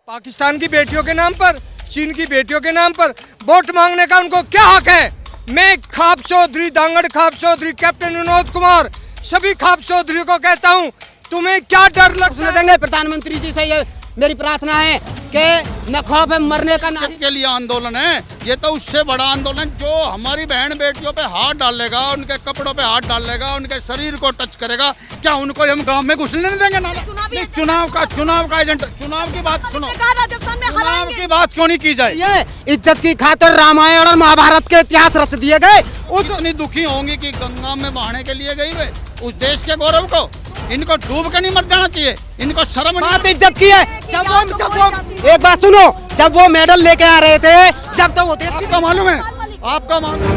पाकिस्तान की बेटियों के नाम पर, चीन की बेटियों के नाम पर वोट मांगने का उनको क्या हक है? मैं खाप चौधरी, दांगड़ खाप चौधरी, कैप्टन विनोद कुमार, सभी खाप चौधरी को कहता हूँ, तुम्हें क्या डर लगता देंगे? प्रधानमंत्री जी से ये मेरी प्रार्थना है कि न खौफ है मरने का, न के लिए आंदोलन है। ये तो उससे बड़ा आंदोलन जो हमारी बहन बेटियों पे हाथ डालेगा, उनके कपड़ों पे हाथ डालेगा, उनके शरीर को टच करेगा, क्या उनको हम गांव में घुसने नहीं देंगे? चुनाव का एजेंट, चुनाव की बात सुनो, चुनाव की बात क्यों नहीं की जाए? ये इज्जत की खातिर रामायण और महाभारत के इतिहास रच दिए गए। उतनी दुखी होंगी कि गंगा में बहाने के लिए गई वे उस देश के गौरव को। इनको डूब के नहीं मर जाना चाहिए, इनको शर्म बात इज्जत की है। जब वो एक बात सुनो, जब वो मेडल लेके आ रहे थे, जब तो वो देश आपका मालूम है, आपका मालूम।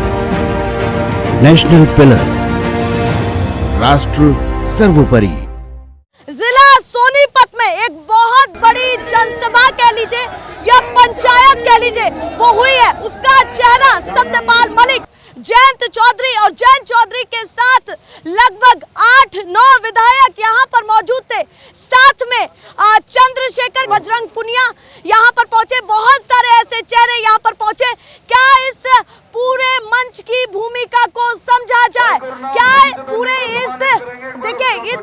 नेशनल पिलर, राष्ट्र सर्वोपरि। जिला सोनीपत में एक बहुत बड़ी जनसभा कह लीजिए या पंचायत कह लीजिए वो हुई है। उसका चेहरा सत्यपाल मलिक, जयंत चौधरी और जयंत चौधरी के साथ लगभग 8-9 विधायक यहाँ पर मौजूद थे। साथ में चंद्रशेखर बजरंग पुनिया यहाँ पर पहुंचे। बहुत सारे ऐसे चेहरे यहाँ पर पहुंचे। क्या इस पूरे मंच की भूमिका को समझा जाए? क्या पूरे इस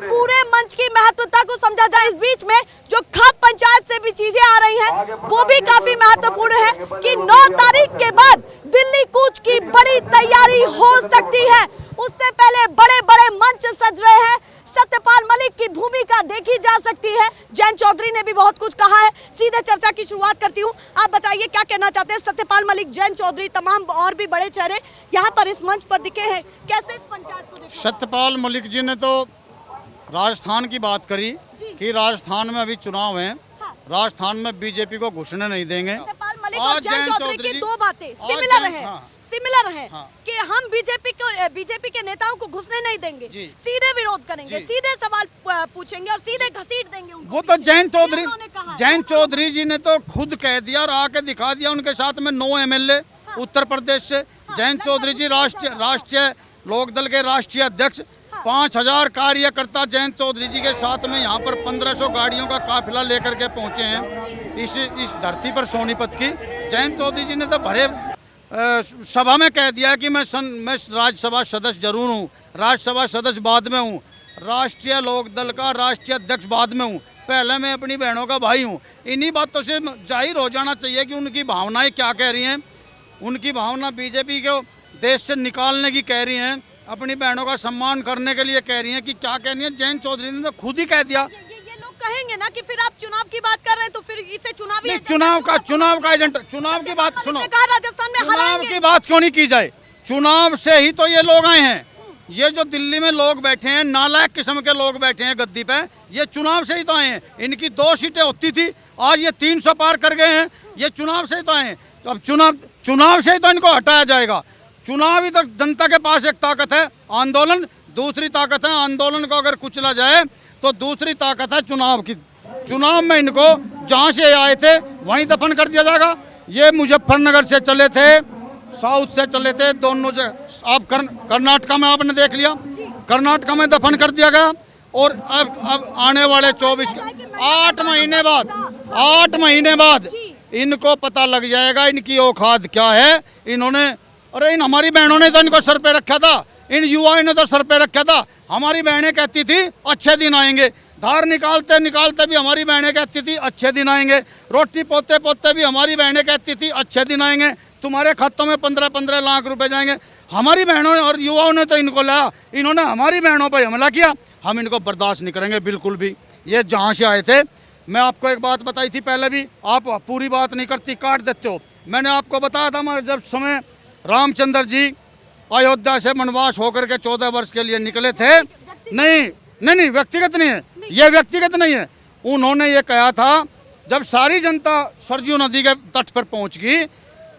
पूरे मंच की महत्वता को समझा जाए? इस बीच में जो खाप पंचायत से भी चीजें आ रही हैं वो भी काफी महत्वपूर्ण है कि 9 तारीख के बाद दिल्ली कूच की बड़ी तैयारी हो सकती है। उससे पहले बड़े बड़े मंच सज रहे हैं। सत्यपाल मलिक की भूमिका देखी जा सकती है। जयंत चौधरी ने भी बहुत कुछ कहा है। सीधे चर्चा की शुरुआत करती हूँ। आप बताइए क्या कहना चाहते हैं? सत्यपाल मलिक, जयंत चौधरी, तमाम और भी बड़े चेहरे यहाँ पर इस मंच पर दिखे हैं। कैसे इस पंचायत को देखा? सत्यपाल मलिक जी ने तो राजस्थान की बात करी कि राजस्थान में अभी चुनाव है, राजस्थान में बीजेपी को घुसने नहीं देंगे। सत्यपाल मलिक और जयंत चौधरी की दो बातें सिमिलर है कि हम बीजेपी के नेताओं को घुसने नहीं देंगे, सीधे विरोध करेंगे, सीधे सवाल पूछेंगे और सीधे घसीट देंगे उनको। वो तो जयंत चौधरी जी ने तो खुद कह दिया और आके दिखा दिया। उनके साथ में 9 एमएलए उत्तर प्रदेश से। जयंत चौधरी जी राष्ट्रीय लोकदल के राष्ट्रीय अध्यक्ष, 5000 कार्यकर्ता जयंत चौधरी जी के साथ में यहाँ पर 1500 गाड़ियों का काफिला लेकर के पहुँचे हैं इस धरती पर सोनीपत की। जयंत चौधरी जी ने तो भरे सभा में कह दिया कि मैं राज्यसभा सदस्य जरूर हूँ, राज्यसभा सदस्य बाद में हूँ, राष्ट्रीय लोकदल का राष्ट्रीय अध्यक्ष बाद में हूँ, पहले मैं अपनी बहनों का भाई हूँ। इन्हीं बातों से जाहिर हो जाना चाहिए कि उनकी भावनाएं क्या कह रही हैं। उनकी भावना बीजेपी को देश से निकालने की कह रही हैं, अपनी बहनों का सम्मान करने के लिए कह रही हैं कि क्या कह रही है। जयंत चौधरी ने तो खुद ही कह दिया। कहेंगे ना कि फिर आप चुनाव की बात कर रहे हैं तो फिर इसे चुनाव का एजेंट, चुनाव की बात सुनो, राजस्थान में चुनाव की बात क्यों नहीं की जाए? चुनाव से ही तो ये लोग आए हैं। ये जो दिल्ली में लोग बैठे हैं, नालायक किस्म के लोग बैठे हैं गद्दी पे, ये चुनाव से ही तो आए हैं। इनकी 2 सीटें होती थी, आज ये 300 पार कर गए हैं। ये चुनाव से ही तो आए हैं। तो अब चुनाव से ही तो इनको हटाया जाएगा। चुनाव ही तो जनता के पास एक ताकत है, आंदोलन दूसरी ताकत है। आंदोलन को अगर कुचला जाए तो दूसरी ताकत है चुनाव की। चुनाव में इनको जहाँ से आए थे वहीं दफन कर दिया जाएगा। ये मुजफ्फरनगर से चले थे, साउथ से चले थे, दोनों जगह। आप कर्नाटका में आपने देख लिया, कर्नाटका में दफन कर दिया गया। और अब आने वाले 8 महीने बाद इनको पता लग जाएगा इनकी औकात क्या है। इन्होंने इन हमारी बहनों ने तो इनको सर पे रखा था, इन युवाओं ने तो सर पे रखा था। हमारी बहनें कहती थी अच्छे दिन आएंगे, धार निकालते निकालते भी हमारी बहनें कहती थी अच्छे दिन आएंगे, रोटी पोते पोते भी हमारी बहनें कहती थी अच्छे दिन आएंगे, तुम्हारे खातों में 15-15 लाख रुपए जाएंगे। हमारी बहनों और युवाओं ने तो इनको लाया, इन्होंने हमारी बहनों पर हमला किया। हम इनको बर्दाश्त नहीं करेंगे बिल्कुल भी। ये जहाँ से आए थे, मैं आपको एक बात बताई थी पहले भी, आप पूरी बात नहीं करती, काट देते हो। मैंने आपको बताया था जब समय रामचंद्र जी अयोध्या से वनवास होकर के 14 वर्ष के लिए निकले थे। नहीं व्यक्तिगत नहीं है, ये व्यक्तिगत नहीं है। उन्होंने ये कहा था, जब सारी जनता सरजू नदी के तट पर पहुंच गई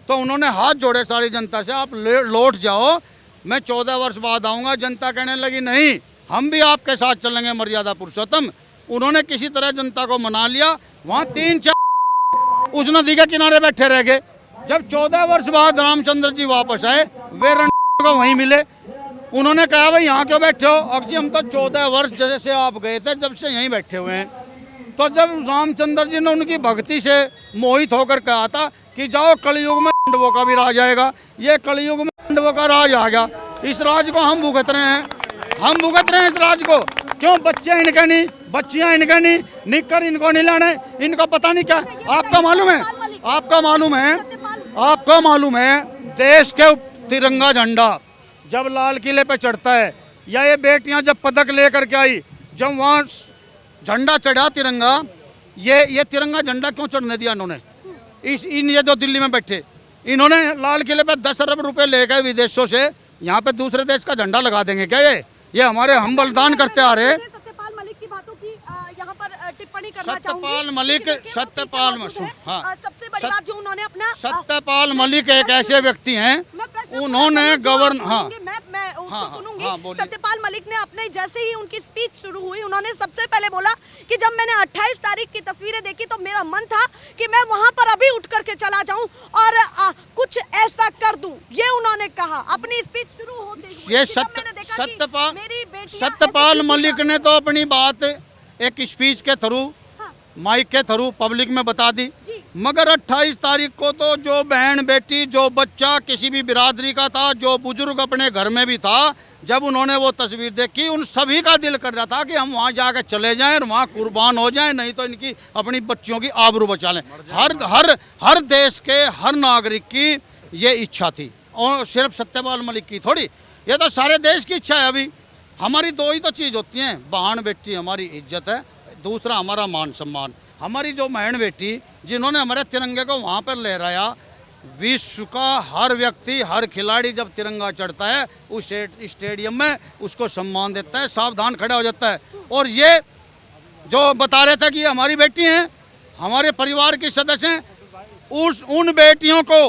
तो उन्होंने हाथ जोड़े सारी जनता से, आप लौट जाओ, मैं 14 वर्ष बाद आऊँगा। जनता कहने लगी नहीं, हम भी आपके साथ चलेंगे मर्यादा पुरुषोत्तम। उन्होंने किसी तरह जनता को मना लिया। वहाँ 3-4 उस नदी के किनारे बैठे रह गए। जब 14 वर्ष बाद रामचंद्र जी वापस आए, वे को वहीं मिले। उन्होंने कहा भाई यहाँ क्यों बैठे हो? अब जी हम तो 14 वर्ष जैसे आप गए थे जब से यहीं बैठे हुए हैं। तो जब रामचंद्र जी ने उनकी भक्ति से मोहित होकर कहा था कि जाओ कलयुग में पांडवों का भी राज आएगा, ये कलयुग में पांडवों का राज आ गया। इस राज को हम भुगत रहे हैं, हम भुगत रहे हैं इस राज को। क्यों? बच्चे इनके नहीं, बच्चियां इनके नहीं, निकर इनको नहीं लाने, इनको पता नहीं क्या। आपका मालूम है, आपका मालूम है, आपका मालूम है, देश के तिरंगा झंडा जब लाल किले पे चढ़ता है, या ये बेटियां जब पदक लेकर के आई, जब वहाँ झंडा चढ़ा तिरंगा, ये तिरंगा झंडा क्यों चढ़ने दिया इन्होंने? ये जो दिल्ली में बैठे, इन्होंने लाल किले पे 10 अरब रुपए ले गए विदेशों से, यहाँ पे दूसरे देश का झंडा लगा देंगे क्या? ये हमारे हम बलिदान करते आ रहे हैं। सत्यपाल मलिक की बातों की यहाँ पर टिप्पणी करना चाहूंगी। सत्यपाल मलिक, सत्यपाल हाँ, सबसे बड़ी बात जो उन्होंने अपना सत्यपाल मलिक एक ऐसे व्यक्ति हैं, उन्होंने गवर्न मैं सुनूंगी। सत्यपाल मलिक ने अपने जैसे ही उनकी स्पीच शुरू हुई, उन्होंने सबसे पहले बोला कि जब मैंने 28 तारीख की तस्वीरें देखी तो मेरा मन था कि मैं वहां पर अभी उठ करके चला जाऊं और कुछ ऐसा कर दूं। ये उन्होंने कहा अपनी स्पीच शुरू होते हुए। ये सत्यपाल मलिक ने तो अपनी बात एक स्पीच के थ्रू, माइक के थ्रू पब्लिक में बता दी, मगर 28 तारीख को तो जो बहन बेटी, जो बच्चा किसी भी बिरादरी का था, जो बुजुर्ग अपने घर में भी था, जब उन्होंने वो तस्वीर देखी, उन सभी का दिल कर रहा था कि हम वहाँ जाकर चले जाएं और वहाँ कुर्बान हो जाएं, नहीं तो इनकी अपनी बच्चियों की आबरू बचा लें। हर देश के हर नागरिक की ये इच्छा थी, और सिर्फ सत्यपाल मलिक की थोड़ी, ये तो सारे देश की इच्छा है। अभी हमारी दो ही तो चीज़ होती हैं, बहन बेटी हमारी इज्जत है, दूसरा हमारा मान सम्मान। हमारी जो बहन बेटी जिन्होंने हमारे तिरंगे को वहाँ पर लहराया, विश्व का हर व्यक्ति, हर खिलाड़ी जब तिरंगा चढ़ता है उस स्टेडियम में उसको सम्मान देता है, सावधान खड़ा हो जाता है। और ये जो बता रहे थे कि हमारी बेटी हैं, हमारे परिवार के सदस्य हैं, उन बेटियों को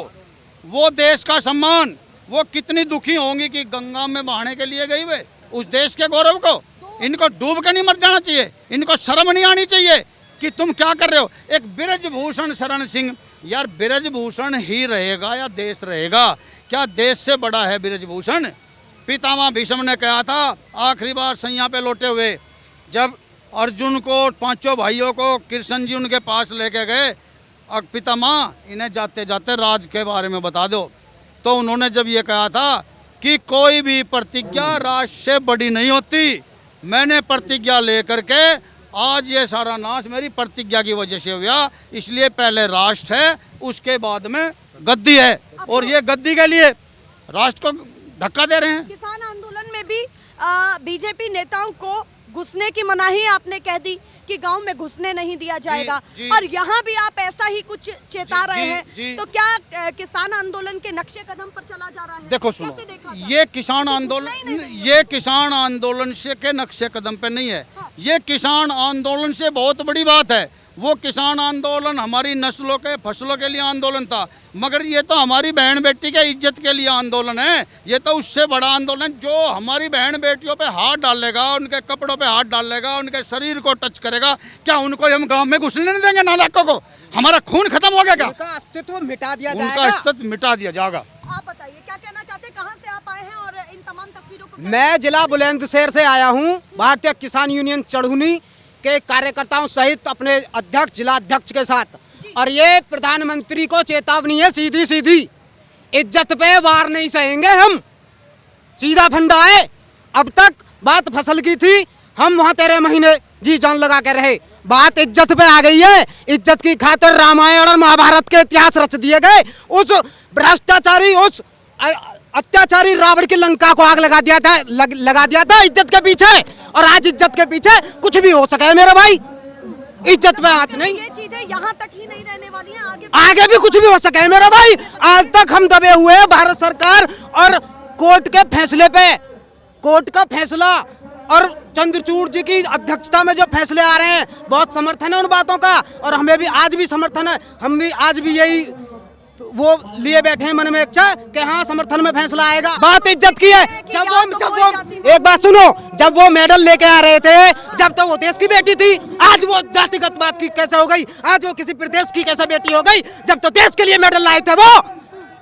वो देश का सम्मान, वो कितनी दुखी होंगी कि गंगा में बहाने के लिए गई वे उस देश के गौरव को। इनको डूब के नहीं मर जाना चाहिए, इनको शर्म नहीं आनी चाहिए कि तुम क्या कर रहे हो। एक बृजभूषण शरण सिंह, यार बृजभूषण ही रहेगा या देश रहेगा? क्या देश से बड़ा है बृजभूषण? पितामह भीष्म ने कहा था आखिरी बार सैया पे लौटे हुए, जब अर्जुन को, पांचों भाइयों को कृष्ण जी उनके पास लेके गए, और पितामह इन्हें जाते जाते राज के बारे में बता दो, तो उन्होंने जब ये कहा था कि कोई भी प्रतिज्ञा राष्ट्र से बड़ी नहीं होती, मैंने प्रतिज्ञा लेकर के आज ये सारा नाश मेरी प्रतिज्ञा की वजह से हुआ, इसलिए पहले राष्ट्र है उसके बाद में गद्दी है, और ये गद्दी के लिए राष्ट्र को धक्का दे रहे हैं। किसान आंदोलन में भी बीजेपी नेताओं को घुसने की मनाही आपने कह दी कि गांव में घुसने नहीं दिया जाएगा, जी। और यहाँ भी आप ऐसा ही कुछ चेता रहे हैं, तो क्या किसान आंदोलन के नक्शे कदम पर चला जा रहा है? देखो सुनो, ये किसान आंदोलन, ये किसान आंदोलन से के नक्शे कदम पे नहीं है, ये किसान आंदोलन से बहुत बड़ी बात है। वो किसान आंदोलन हमारी नस्लों के, फसलों के लिए आंदोलन था, मगर ये तो हमारी बहन बेटी के इज्जत के लिए आंदोलन है। ये तो उससे बड़ा आंदोलन, जो हमारी बहन बेटियों पे हाथ डालेगा, उनके कपड़ों पे हाथ डालेगा, उनके शरीर को टच करेगा, क्या उनको हम गांव में घुसने नहीं देंगे? नालायकों को हमारा खून खत्म हो गया क्या? उनका अस्तित्व मिटा दिया जाएगा। आप बताइए क्या कहना चाहते हैं, कहाँ से आप आए हैं और इन तमाम तस्वीरों को? मैं जिला बुलंदशहर से आया हूँ, भारतीय किसान यूनियन चढ़ुनी के कार्यकर्ताओं सहित अपने अध्यक्ष, जिला अध्यक्ष के साथ, और ये प्रधानमंत्री को चेतावनी है सीधी सीधी, इज्जत पे वार नहीं सहेंगे हम, सीधा फंडा है। अब तक बात फसल की थी, हम वहाँ 13 महीने जी जान लगा के रहे, बात इज्जत पे आ गई है। इज्जत की खातिर रामायण और महाभारत के इतिहास रच दिए गए, उस भ्रष्टाचारी, उस अत्याचारी रावण की लंका को आग लगा दिया था इज्जत के पीछे, और आज इज्जत के पीछे कुछ भी हो सके है मेरे भाई, इज्जत पे आज नहीं। ये चीजें यहाँ तक ही नहीं रहने वाली हैं, आगे भी कुछ भी हो सके है मेरे भाई। आज तक हम दबे हुए हैं भारत सरकार और कोर्ट के फैसले पे, कोर्ट का फैसला और चंद्रचूड़ जी की अध्यक्षता में जो फैसले आ रहे हैं, बहुत समर्थन है उन बातों का, और हमें भी आज भी समर्थन है। हम भी आज भी यही वो लिए बैठे हैं मन में इच्छा कि हाँ समर्थन में फैसला आएगा। बात इज्जत की है। जब वो एक बात सुनो, जब वो मेडल लेके आ रहे थे, जब तो वो देश की बेटी थी, आज वो जातिगत बात की कैसे हो गई? आज वो किसी प्रदेश की कैसे बेटी हो गई? जब तो देश के लिए मेडल लाए थे वो,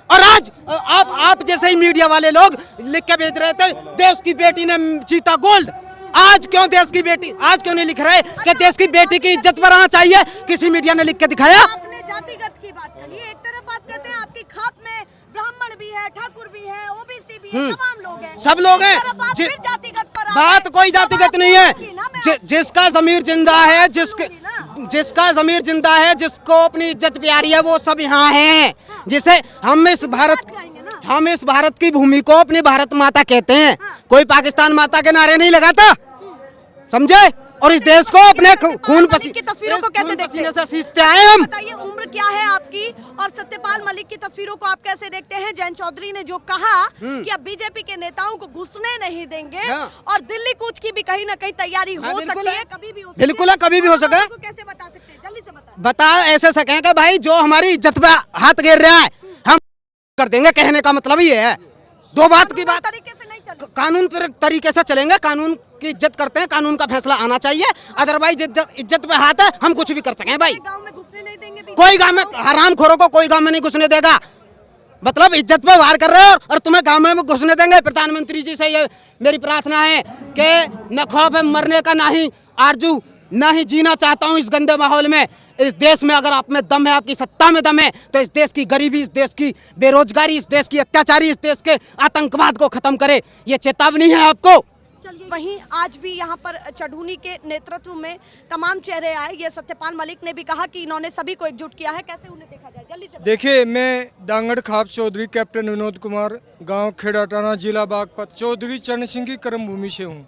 और आज आप जैसे ही मीडिया वाले लोग लिख के भेज रहे थे देश की बेटी ने जीता गोल्ड। आज क्यों देश की बेटी, आज क्यों नहीं लिख रहे कि देश की बेटी की इज्जत बढ़ाना चाहिए? किसी मीडिया ने लिख के दिखाया? आपने जातिगत की बात कही, एक तरफ आप कहते हैं आपकी खाप में ब्राह्मण भी है, ठाकुर भी है, ओबीसी भी है, तमाम लोग हैं, सब लोग हैं। एक तरफ आप फिर जातिगत पर आ बात गए। कोई जातिगत नहीं है। जिसका जमीर जिंदा है, जिसका जमीर जिंदा है, जिसको अपनी इज्जत प्यारी है, वो सब यहाँ हैं। जिसे हम इस भारत की भूमि को अपनी भारत माता कहते हैं। कोई पाकिस्तान माता के नारे नहीं लगाता, समझे? और इस देश को अपने खून पसीने की तस्वीरों को कैसे देखते हैं? से सींचते आए हम। बताइए उम्र क्या है आपकी और सत्यपाल मलिक की तस्वीरों को आप कैसे देखते हैं? जयंत चौधरी ने जो कहा कि अब बीजेपी के नेताओं को घुसने नहीं देंगे और दिल्ली कूच की भी कहीं ना कहीं तैयारी हो सकती है, कभी भी हो सकती है। बिल्कुल है, कभी भी हो सके। कैसे बता सकते हैं? जल्दी से बता ऐसे सकें कि भाई जो हमारी इज्जत पे हाथ गिर रहा है हम कर देंगे। कहने का मतलब ये है, दो बात की बात, तरीके से नहीं चलेगा। कानून तरीके से चलेंगे। कानून की इज्जत करते हैं, कानून का फैसला आना चाहिए। अदरवाइज इज्जत पे हाथ है, हम कुछ भी कर सकें भाई। गांव में घुसने नहीं देंगे, कोई गांव में हरामखोरों को कोई गांव में नहीं घुसने देगा। मतलब इज्जत पे वार कर रहे हो और तुम्हें गांव में घुसने देंगे? प्रधानमंत्री जी से ये मेरी प्रार्थना है कि न खौफ है मरने का, ना ही आरजू, ना ही जीना चाहता हूँ इस गंदे माहौल में। इस देश में अगर आप में दम है, आपकी सत्ता में दम है, तो इस देश की गरीबी, इस देश की बेरोजगारी, इस देश की अत्याचारी, इस देश के आतंकवाद को खत्म करे। ये चेतावनी है आपको। चलिए, वहीं आज भी यहाँ पर चढ़ूनी के नेतृत्व में तमाम चेहरे आए। ये सत्यपाल मलिक ने भी कहा कि इन्होंने सभी को एकजुट किया है। कैसे उन्हें देखा जाए? जल्दी से देखिए, मैं दांगड़ खाप चौधरी कैप्टन विनोद कुमार, गांव खेड़ाटाना, जिला बागपत, चौधरी चरण सिंह की कर्मभूमि से हूँ।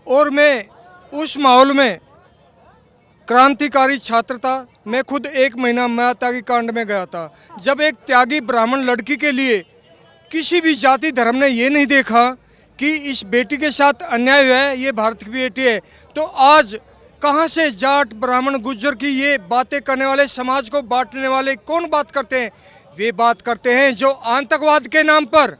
और मैं उस माहौल में क्रांतिकारी छात्र था। मैं खुद 1 महीना मायात्यागी कांड में गया था, जब एक त्यागी ब्राह्मण लड़की के लिए किसी भी जाति धर्म ने ये नहीं देखा कि इस बेटी के साथ अन्याय हुआ है, ये भारत की बेटी है। तो आज कहाँ से जाट ब्राह्मण गुज्जर की ये बातें करने वाले, समाज को बांटने वाले कौन बात करते हैं? वे बात करते हैं जो आतंकवाद के नाम पर,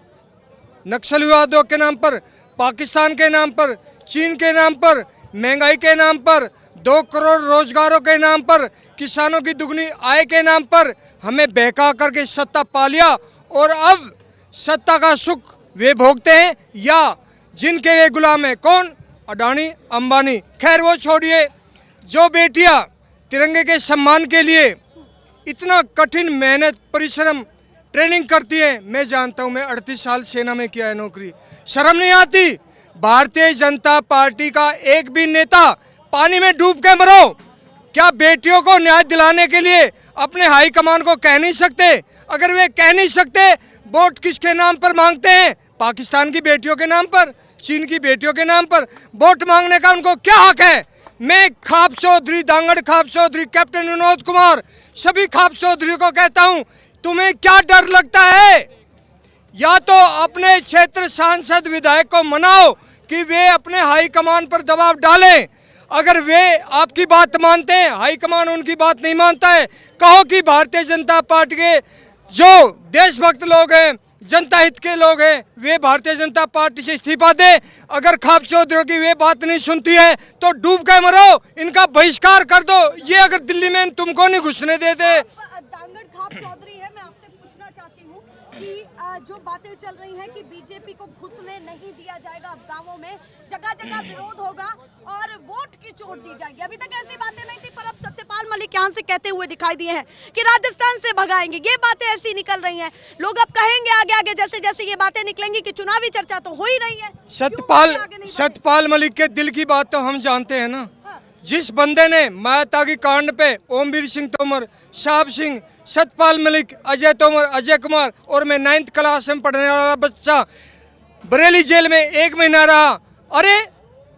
नक्सलवादों के नाम पर, पाकिस्तान के नाम पर, चीन के नाम पर, महंगाई के नाम पर, 2 करोड़ रोजगारों के नाम पर, किसानों की दुगनी आय के नाम पर हमें बहका करके सत्ता पा लिया। और अब सत्ता का सुख वे भोगते हैं या जिनके वे गुलाम हैं। कौन? अडानी, अंबानी। खैर वो छोड़िए। जो बेटियां तिरंगे के सम्मान के लिए इतना कठिन मेहनत, परिश्रम, ट्रेनिंग करती हैं, मैं जानता हूं। मैं 38 साल सेना में किया है नौकरी। शर्म नहीं आती? भारतीय जनता पार्टी का एक भी नेता पानी में डूब के मरो, क्या बेटियों को न्याय दिलाने के लिए अपने हाईकमान को कह नहीं सकते? अगर वे कह नहीं सकते, वोट किसके नाम पर मांगते हैं? पाकिस्तान की बेटियों के नाम पर, चीन की बेटियों के नाम पर वोट मांगने का उनको क्या हक है? मैं खाप चौधरी, दांगड़ खाप चौधरी, कैप्टन विनोद कुमार, सभी खाप चौधरी को कहता हूं, तुम्हें क्या डर लगता है? या तो अपने क्षेत्र सांसद विधायक को मनाओ कि वे अपने हाईकमान पर दबाव डालें। अगर वे आपकी बात मानते हैं, हाईकमान उनकी बात नहीं मानता है, कहो कि भारतीय जनता पार्टी के जो देशभक्त लोग हैं, जनता हित के लोग हैं, वे भारतीय जनता पार्टी से इस्तीफा दे। अगर खाप चौधरी की वे बात नहीं सुनती है तो डूब के मरो, इनका बहिष्कार कर दो। ये अगर दिल्ली में तुमको नहीं घुसने देते। दांगड़ खाप चौधरी है, मैं आपसे पूछना चाहती हूँ कि जो बातें चल रही हैं कि बीजेपी को घुसने नहीं दिया जाएगा, अब गांवों में जगह जगह विरोध होगा और वोट की चोट दी जाएगी। अभी तक ऐसी बातें नहीं थी, पर अब सत्यपाल मलिक यहाँ से कहते हुए दिखाई दिए हैं कि राजस्थान से भगाएंगे। ये बातें ऐसी निकल रही हैं, लोग अब कहेंगे आगे आगे जैसे जैसे ये बातें निकलेंगी कि चुनावी चर्चा तो हो ही रही है। सत्यपाल मलिक के दिल की बात तो हम जानते हैं ना। जिस बंदे ने मायात्यागी कांड पे ओमवीर सिंह तोमर, साहब सिंह, सत्यपाल मलिक, अजय तोमर, अजय कुमार और मैं 9th क्लास में पढ़ने वाला बच्चा बरेली जेल में 1 महीना रहा। अरे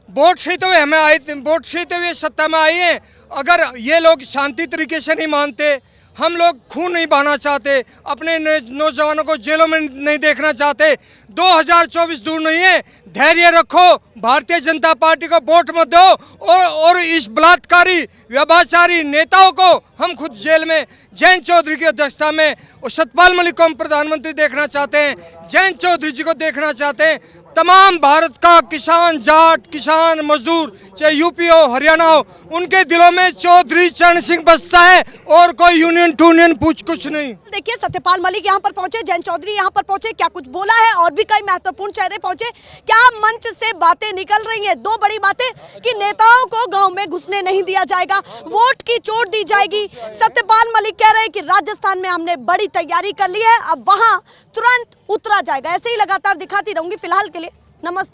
वोट से तो हमें आए, वोट से तो वे सत्ता में आई हैं। अगर ये लोग शांति तरीके से नहीं मानते, हम लोग खून नहीं बहाना चाहते, अपने नौजवानों को जेलों में नहीं देखना चाहते। 2024 दूर नहीं है, धैर्य रखो, भारतीय जनता पार्टी को वोट मत दो और इस बलात्कारी व्यभिचारी नेताओं को हम खुद जेल में, जयंत चौधरी की अध्यक्षता में, और सत्यपाल मलिक को हम प्रधानमंत्री देखना चाहते हैं, जयंत चौधरी जी को देखना चाहते हैं। तमाम भारत का किसान, जाट, किसान, मजदूर, चाहे यूपी हो, हरियाणा हो, उनके दिलों में चौधरी चरण सिंह बसता है और कोई यूनियन टूनियन पूछ कुछ नहीं। देखिए सत्यपाल मलिक यहाँ पर पहुंचे, जयंत चौधरी यहाँ पर पहुंचे, क्या कुछ बोला है और भी कई महत्वपूर्ण चेहरे पहुंचे। क्या मंच से बातें निकल रही हैं? दो बड़ी बातें कि नेताओं को गांव में घुसने नहीं दिया जाएगा, वोट की चोट दी जाएगी। सत्यपाल मलिक कह रहे हैं कि राजस्थान में हमने बड़ी तैयारी कर ली है, अब वहां तुरंत उतरा जाएगा। ऐसे ही लगातार दिखाती रहूंगी। फिलहाल के लिए नमस्ते।